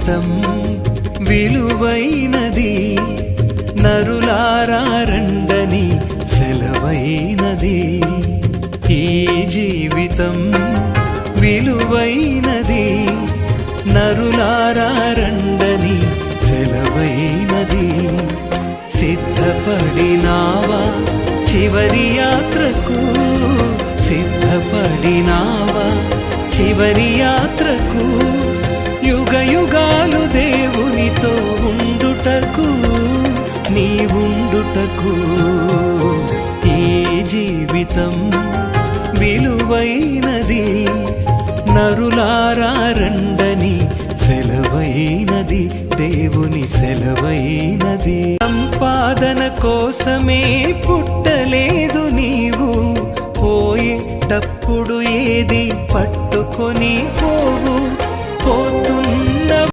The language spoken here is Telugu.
జీవితం విలువైనది, నరులారా రండని సెలవైనది. ఈ జీవితం విలువైనది, నరులారా రండని సెలవైనది. సిద్ధపడినావా చివరి యాత్రకు, సిద్ధపడినావా చివరి యాత్రకు, యుగ యుగాలు దేవునితో ఉండుటకు, నీ ఉండుటకు. ఈ జీవితం విలువైనది, నరులారా రండని సెలవైనది, దేవుని సెలవైనది. సంపాదన కోసమే పుట్టలేదు నీవు, పోయేటప్పుడు ఏది పట్టుకొని పో